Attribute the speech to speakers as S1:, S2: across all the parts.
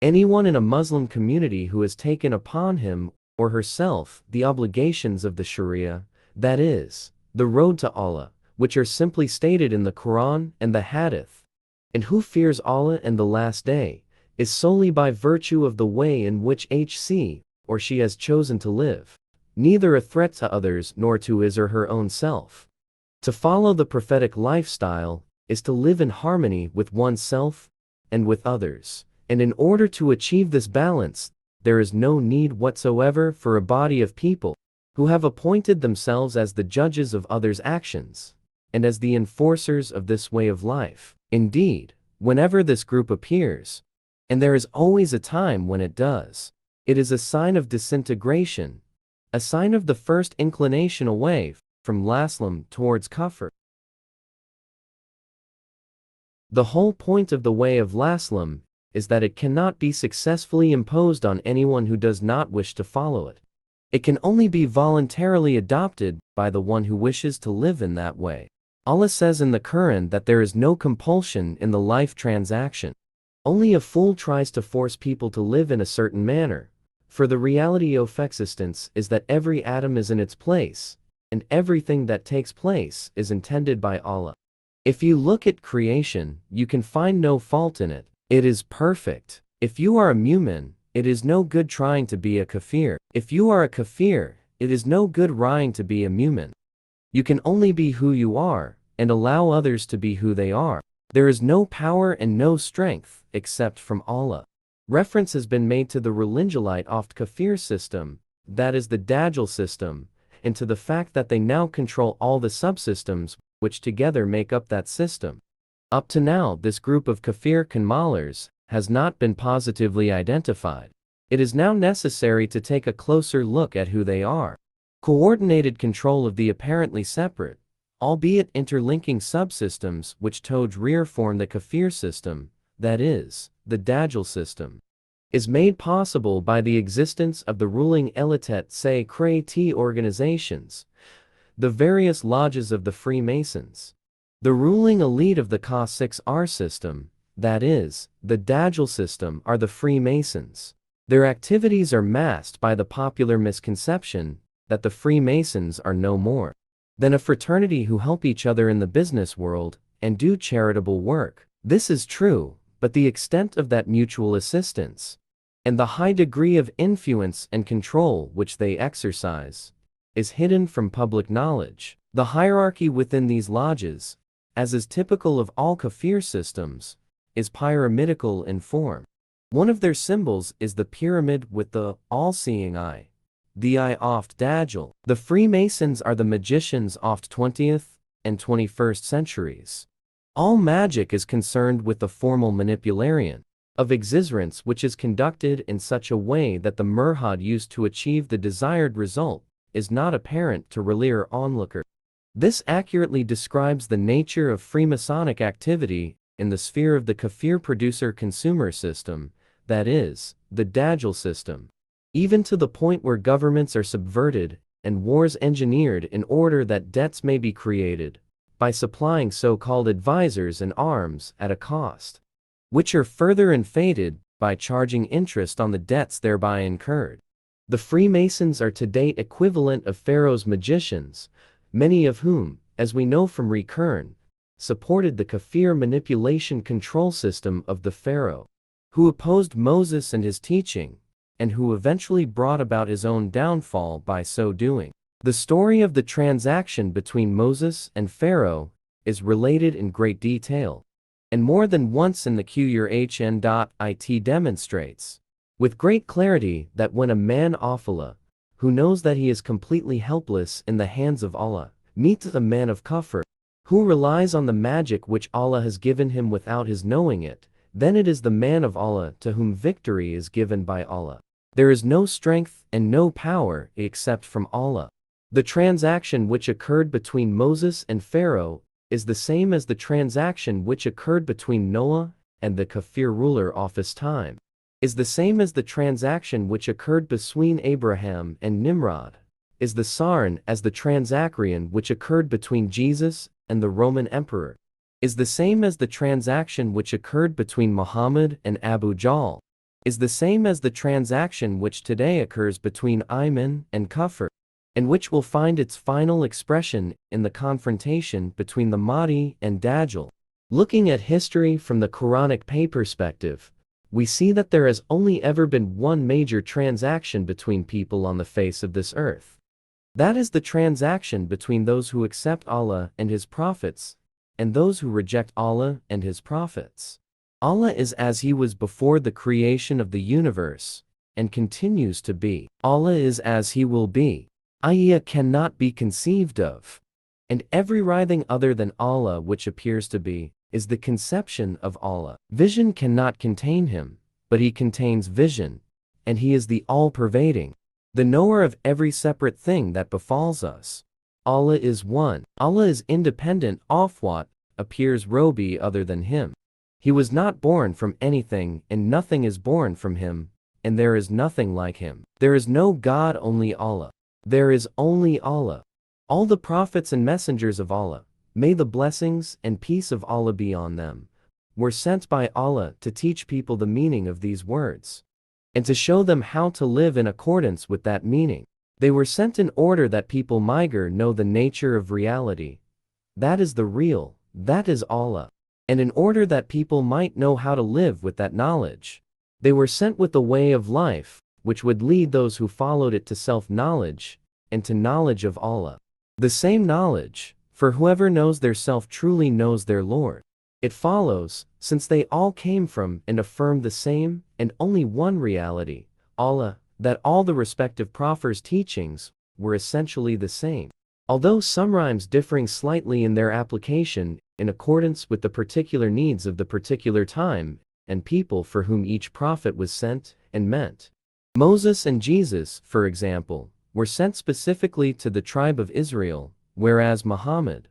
S1: Anyone in a Muslim community who has taken upon him or herself the obligations of the Sharia, that is, the road to Allah, which are simply stated in the Quran and the Hadith, and who fears Allah and the Last Day, is solely by virtue of the way in which he or she has chosen to live, neither a threat to others nor to his or her own self. To follow the prophetic lifestyle is to live in harmony with oneself and with others, and in order to achieve this balance, there is no need whatsoever for a body of people who have appointed themselves as the judges of others' actions and as the enforcers of this way of life. Indeed, whenever this group appears, and there is always a time when it does, it is a sign of disintegration, a sign of the first inclination away from Islam towards Kufr. The whole point of the way of Islam is that it cannot be successfully imposed on anyone who does not wish to follow it. It can only be voluntarily adopted by the one who wishes to live in that way. Allah says in the Quran that there is no compulsion in the life transaction. Only a fool tries to force people to live in a certain manner, for the reality of existence is that every atom is in its place, and everything that takes place is intended by Allah. If you look at creation, you can find no fault in it. It is perfect. If you are a mu'min, it is no good trying to be a kafir. If you are a kafir, it is no good trying to be a mu'min. You can only be who you are, and allow others to be who they are. There is no power and no strength, except from Allah. Reference has been made to the Religulite oft kafir system, that is the Dajjal system, and to the fact that they now control all the subsystems, which together make up that system. Up to now, this group of kafir kanmalers has not been positively identified. It is now necessary to take a closer look at who they are. Coordinated control of the apparently separate, albeit interlinking subsystems which rear form the kafir system, that is, the Dajjal system, is made possible by the existence of the ruling elitet say Krayt organizations, the various lodges of the Freemasons. The ruling elite of the Ka-6R system, that is, the Dajjal system, are the Freemasons. Their activities are masked by the popular misconception that the Freemasons are no more than a fraternity who help each other in the business world and do charitable work. This is true, but the extent of that mutual assistance and the high degree of influence and control which they exercise is hidden from public knowledge. The hierarchy within these lodges, as is typical of all kafir systems, is pyramidical in form. One of their symbols is the pyramid with the all-seeing eye, the eye oft Dajjal. The Freemasons are the magicians oft 20th and 21st centuries. All magic is concerned with the formal manipulation of existence which is conducted in such a way that the murhad used to achieve the desired result is not apparent to relier onlooker. This accurately describes the nature of Freemasonic activity in the sphere of the kafir producer-consumer system, that is, the Dajjal system, even to the point where governments are subverted and wars engineered in order that debts may be created by supplying so-called advisors and arms at a cost, which are further inflated by charging interest on the debts thereby incurred. The Freemasons are to date equivalent of Pharaoh's magicians, many of whom, as we know from Recurn, supported the kafir manipulation control system of the Pharaoh, who opposed Moses and his teaching, and who eventually brought about his own downfall by so doing. The story of the transaction between Moses and Pharaoh is related in great detail, and more than once in the Qur'an.it demonstrates, with great clarity, that when a man of Allah, who knows that he is completely helpless in the hands of Allah, meets a man of Kufr, who relies on the magic which Allah has given him without his knowing it, then it is the man of Allah to whom victory is given by Allah. There is no strength and no power except from Allah. The transaction which occurred between Moses and Pharaoh is the same as the transaction which occurred between Noah and the Kafir ruler of his time, is the same as the transaction which occurred between Abraham and Nimrod, is the same as the transaction which occurred between Jesus and the Roman emperor, is the same as the transaction which occurred between Muhammad and Abu Jahl, is the same as the transaction which today occurs between Iman and Kufr, and which will find its final expression in the confrontation between the Mahdi and Dajjal. Looking at history from the Quranic perspective, we see that there has only ever been one major transaction between people on the face of this earth. That is the transaction between those who accept Allah and His prophets, and those who reject Allah and His prophets. Allah is as He was before the creation of the universe, and continues to be. Allah is as He will be, i.e. cannot be conceived of. And every writhing other than Allah which appears to be, is the conception of Allah. Vision cannot contain Him, but He contains vision, and He is the all-pervading, the knower of every separate thing that befalls us. Allah is one. Allah is independent of what appears to be other than Him. He was not born from anything, and nothing is born from Him, and there is nothing like Him. There is no God, only Allah. There is only Allah. All the prophets and messengers of Allah, may the blessings and peace of Allah be on them, were sent by Allah to teach people the meaning of these words, and to show them how to live in accordance with that meaning. They were sent in order that people might know the nature of reality. That is the real, that is Allah. And in order that people might know how to live with that knowledge, they were sent with the way of life, which would lead those who followed it to self-knowledge, and to knowledge of Allah. The same knowledge, for whoever knows their self truly knows their Lord. It follows, since they all came from and affirmed the same and only one reality, Allah, that all the respective prophets' teachings were essentially the same. Although some rhymes differing slightly in their application, in accordance with the particular needs of the particular time and people for whom each prophet was sent and meant. Moses and Jesus, for example, were sent specifically to the tribe of Israel, whereas Muhammad,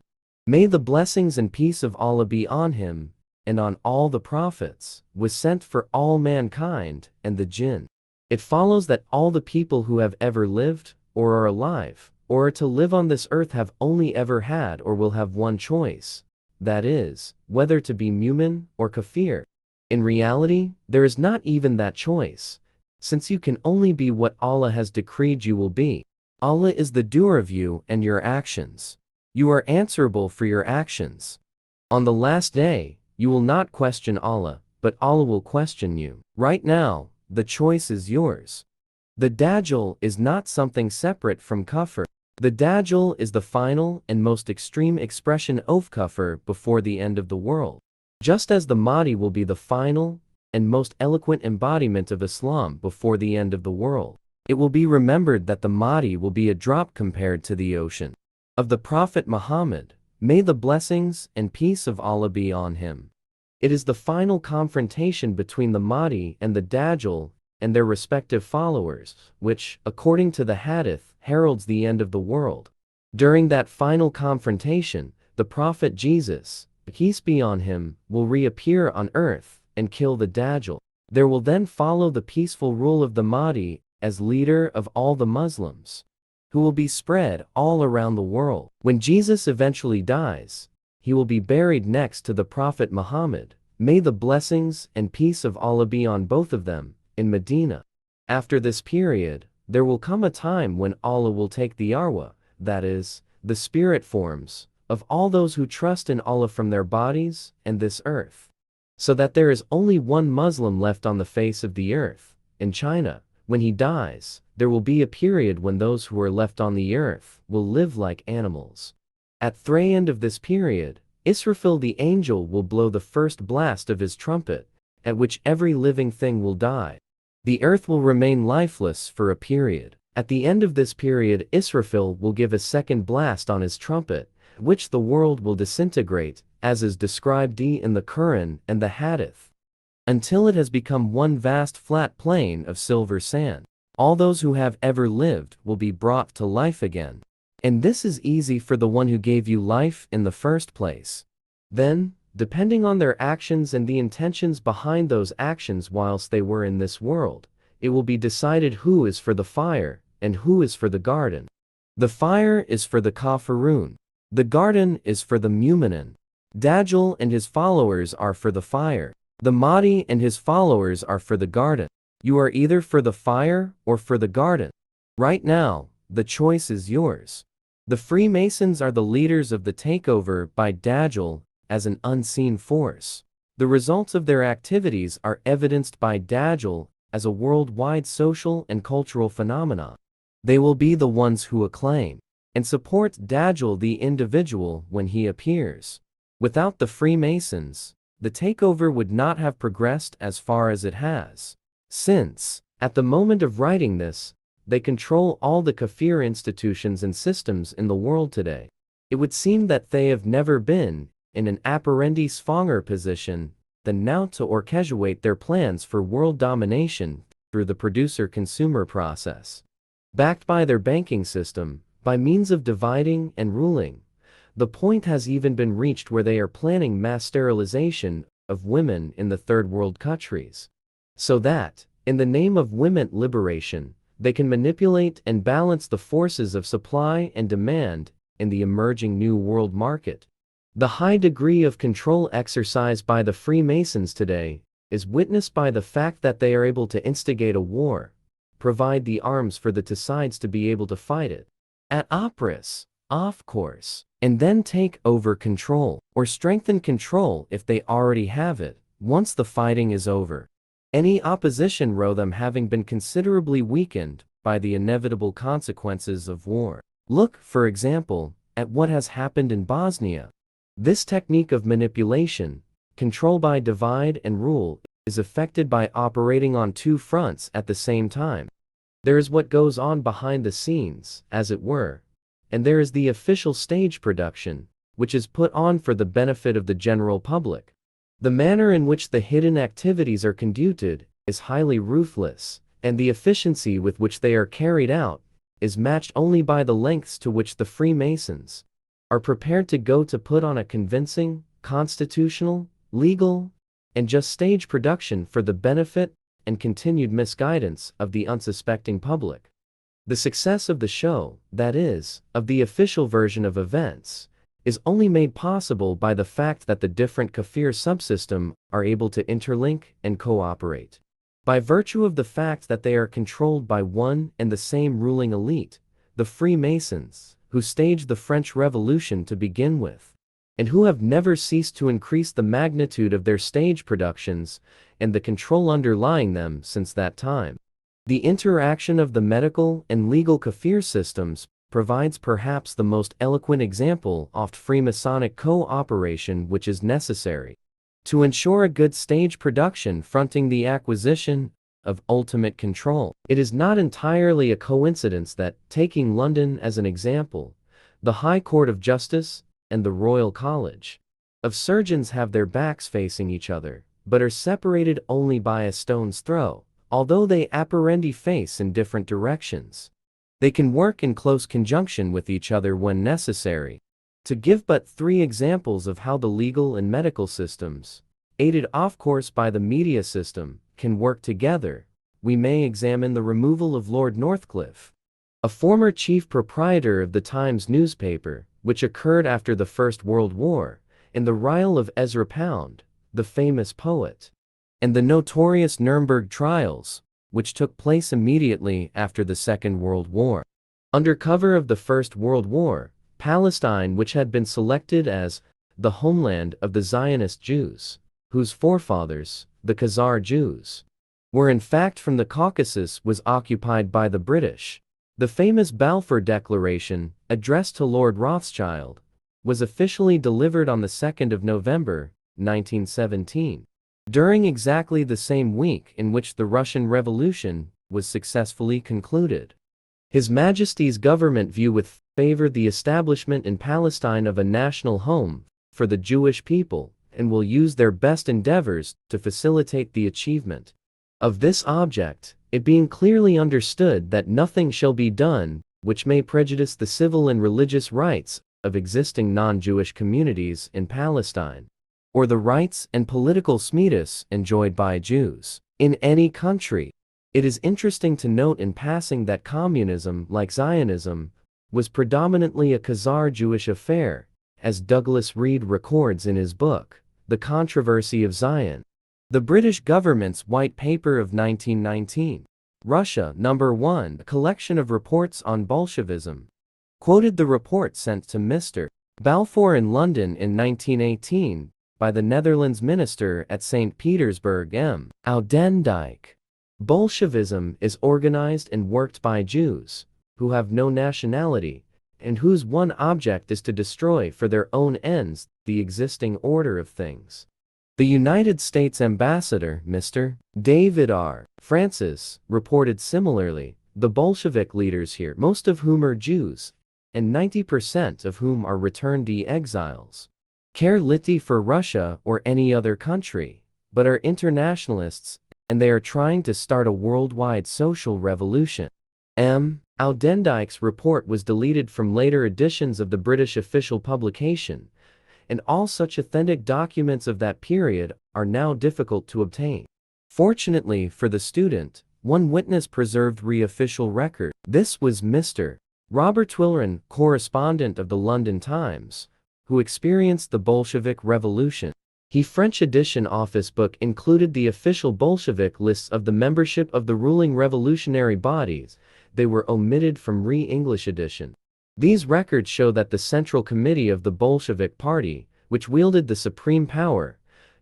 S1: may the blessings and peace of Allah be on him, and on all the prophets, was sent for all mankind and the jinn. It follows that all the people who have ever lived, or are alive, or are to live on this earth have only ever had or will have one choice, that is, whether to be mu'min or kafir. In reality, there is not even that choice, since you can only be what Allah has decreed you will be. Allah is the doer of you and your actions. You are answerable for your actions. On the last day, you will not question Allah, but Allah will question you. Right now, the choice is yours. The Dajjal is not something separate from Kufr. The Dajjal is the final and most extreme expression of Kufr before the end of the world. Just as the Mahdi will be the final and most eloquent embodiment of Islam before the end of the world. It will be remembered that the Mahdi will be a drop compared to the ocean of the Prophet Muhammad, may the blessings and peace of Allah be on him. It is the final confrontation between the Mahdi and the Dajjal and their respective followers, which, according to the Hadith, heralds the end of the world. During that final confrontation, the Prophet Jesus, peace be on him, will reappear on earth and kill the Dajjal. There will then follow the peaceful rule of the Mahdi as leader of all the Muslims, who will be spread all around the world. When Jesus eventually dies, he will be buried next to the Prophet Muhammad, may the blessings and peace of Allah be on both of them, in Medina. After this period, there will come a time when Allah will take the arwah, that is, the spirit forms, of all those who trust in Allah from their bodies and this earth, so that there is only one Muslim left on the face of the earth. In China, when he dies, there will be a period when those who are left on the earth will live like animals. At the end of this period, Israfil the angel will blow the first blast of his trumpet, at which every living thing will die. The earth will remain lifeless for a period. At the end of this period, Israfil will give a second blast on his trumpet, at which the world will disintegrate, as is described in the Quran and the Hadith, until it has become one vast flat plain of silver sand. All those who have ever lived will be brought to life again. And this is easy for the one who gave you life in the first place. Then, depending on their actions and the intentions behind those actions whilst they were in this world, it will be decided who is for the fire and who is for the garden. The fire is for the kafirun. The garden is for the mu'minin. Dajjal and his followers are for the fire. The Mahdi and his followers are for the garden. You are either for the fire or for the garden. Right now, the choice is yours. The Freemasons are the leaders of the takeover by Dajjal as an unseen force. The results of their activities are evidenced by Dajjal as a worldwide social and cultural phenomenon. They will be the ones who acclaim and support Dajjal the individual when he appears. Without the Freemasons, the takeover would not have progressed as far as it has. Since, at the moment of writing this, they control all the kafir institutions and systems in the world today. It would seem that they have never been in an apparendi stronger position than now to orchestrate their plans for world domination through the producer-consumer process. Backed by their banking system, by means of dividing and ruling, the point has even been reached where they are planning mass sterilization of women in the third world countries. So that, in the name of women liberation, they can manipulate and balance the forces of supply and demand in the emerging new world market. The high degree of control exercised by the Freemasons today is witnessed by the fact that they are able to instigate a war, provide the arms for the sides to be able to fight it at operas, of course, and then take over control, or strengthen control if they already have it, once the fighting is over. Any opposition row them having been considerably weakened by the inevitable consequences of war. Look, for example, at what has happened in Bosnia. This technique of manipulation, control by divide and rule, is effected by operating on two fronts at the same time. There is what goes on behind the scenes, as it were, and there is the official stage production, which is put on for the benefit of the general public. The manner in which the hidden activities are conducted is highly ruthless, and the efficiency with which they are carried out is matched only by the lengths to which the Freemasons are prepared to go to put on a convincing, constitutional, legal, and just stage production for the benefit and continued misguidance of the unsuspecting public. The success of the show, that is, of the official version of events, is only made possible by the fact that the different kafir subsystem are able to interlink and cooperate. By virtue of the fact that they are controlled by one and the same ruling elite, the Freemasons, who staged the French Revolution to begin with, and who have never ceased to increase the magnitude of their stage productions and the control underlying them since that time. The interaction of the medical and legal kafir systems provides perhaps the most eloquent example of Freemasonic cooperation which is necessary to ensure a good stage production fronting the acquisition of ultimate control. It is not entirely a coincidence that, taking London as an example, the High Court of Justice and the Royal College of Surgeons have their backs facing each other, but are separated only by a stone's throw, although they apparendi face in different directions. They can work in close conjunction with each other when necessary. To give but 3 examples of how the legal and medical systems, aided of course by the media system, can work together, we may examine the removal of Lord Northcliffe, a former chief proprietor of the Times newspaper, which occurred after the First World War, in the trial of Ezra Pound, the famous poet, and the notorious Nuremberg trials, which took place immediately after the Second World War. Under cover of the First World War, Palestine, which had been selected as the homeland of the Zionist Jews, whose forefathers, the Khazar Jews, were in fact from the Caucasus, was occupied by the British. The famous Balfour Declaration, addressed to Lord Rothschild, was officially delivered on the 2nd of November, 1917, during exactly the same week in which the Russian Revolution was successfully concluded. His Majesty's government view with favor the establishment in Palestine of a national home for the Jewish people, and will use their best endeavors to facilitate the achievement of this object, it being clearly understood that nothing shall be done which may prejudice the civil and religious rights of existing non-Jewish communities in Palestine, or the rights and political status enjoyed by Jews in any country. It is interesting to note in passing that communism, like Zionism, was predominantly a Khazar Jewish affair, as Douglas Reed records in his book, The Controversy of Zion. The British government's White Paper of 1919. Russia, Number 1, a collection of reports on Bolshevism. Quoted the report sent to Mr. Balfour in London in 1918 by the Netherlands minister at St. Petersburg M. Oudendijk. Bolshevism is organized and worked by Jews, who have no nationality, and whose one object is to destroy for their own ends the existing order of things. The United States ambassador, Mr. David R. Francis, reported similarly, the Bolshevik leaders here, most of whom are Jews, and 90% of whom are returned exiles, care little for Russia or any other country, but are internationalists, and they are trying to start a worldwide social revolution. M. Oudendijk's report was deleted from later editions of the British official publication, and all such authentic documents of that period are now difficult to obtain. Fortunately for the student, one witness preserved official record. This was Mr. Robert Twilron, correspondent of the London Times, who experienced the Bolshevik Revolution. His French edition office book included the official Bolshevik lists of the membership of the ruling revolutionary bodies. They were omitted from English edition. These records show that the Central Committee of the Bolshevik Party, which wielded the supreme power,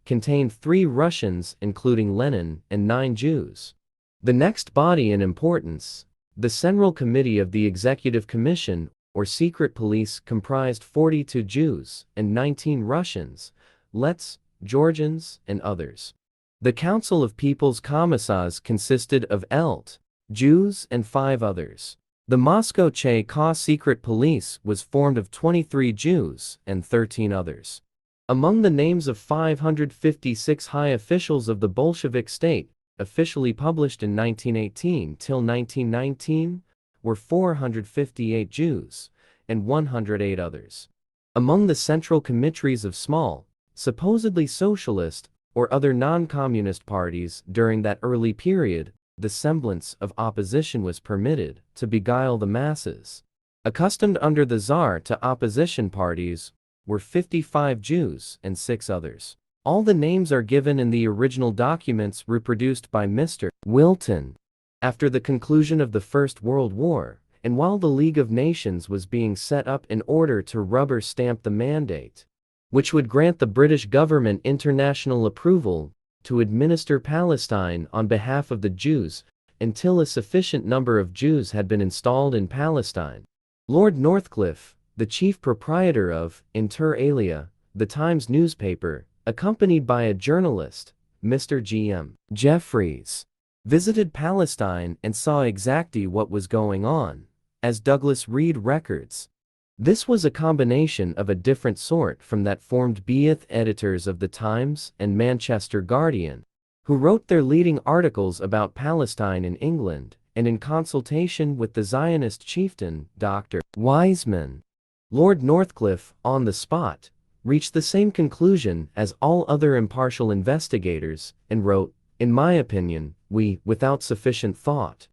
S1: contained 3 Russians, including Lenin, and 9 Jews. The next body in importance, the Central Committee of the Executive Commission, or Secret Police, comprised 42 Jews and 19 Russians, Lets, Georgians, and others. The Council of People's Commissars consisted of Jews and 5 others. The Moscow Cheka Secret Police was formed of 23 Jews and 13 others. Among the names of 556 high officials of the Bolshevik state, officially published in 1918 till 1919, were 458 Jews and 108 others. Among the central committees of small, supposedly socialist, or other non-communist parties during that early period, the semblance of opposition was permitted to beguile the masses. Accustomed under the Tsar to opposition parties were 55 Jews and 6 others. All the names are given in the original documents reproduced by Mr. Wilton. After the conclusion of the First World War, and while the League of Nations was being set up in order to rubber stamp the mandate, which would grant the British government international approval to administer Palestine on behalf of the Jews, until a sufficient number of Jews had been installed in Palestine. Lord Northcliffe, the chief proprietor of, inter alia, the Times newspaper, accompanied by a journalist, Mr. G.M. Jeffreys, visited Palestine and saw exactly what was going on, as Douglas Reed records. This was a combination of a different sort from that formed by editors of the Times and Manchester Guardian, who wrote their leading articles about Palestine in England, and in consultation with the Zionist chieftain, Dr. Wiseman. Lord Northcliffe, on the spot, reached the same conclusion as all other impartial investigators, and wrote, "In my opinion, we, without sufficient thought,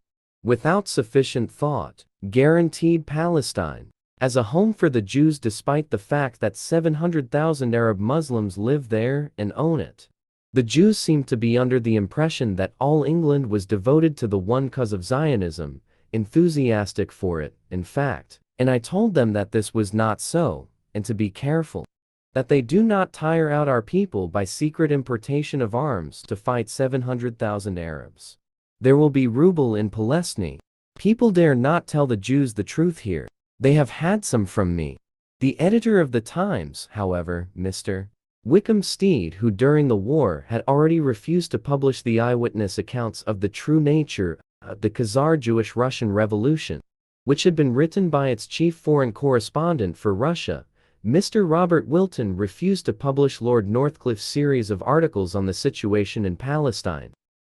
S1: guaranteed Palestine as a home for the Jews, despite the fact that 700,000 Arab Muslims live there and own it. The Jews seemed to be under the impression that all England was devoted to the one cause of Zionism, enthusiastic for it, in fact, and I told them that this was not so, and to be careful that they do not tire out our people by secret importation of arms to fight 700,000 Arabs. There will be ruble in Palestine. People dare not tell the Jews the truth here. They have had some from me." The editor of the Times, however, Mr. Wickham Steed, who during the war had already refused to publish the eyewitness accounts of the true nature of the Khazar Jewish-Russian Revolution, which had been written by its chief foreign correspondent for Russia, Mr. Robert Wilton, refused to publish Lord Northcliffe's series of articles on the situation in Palestine.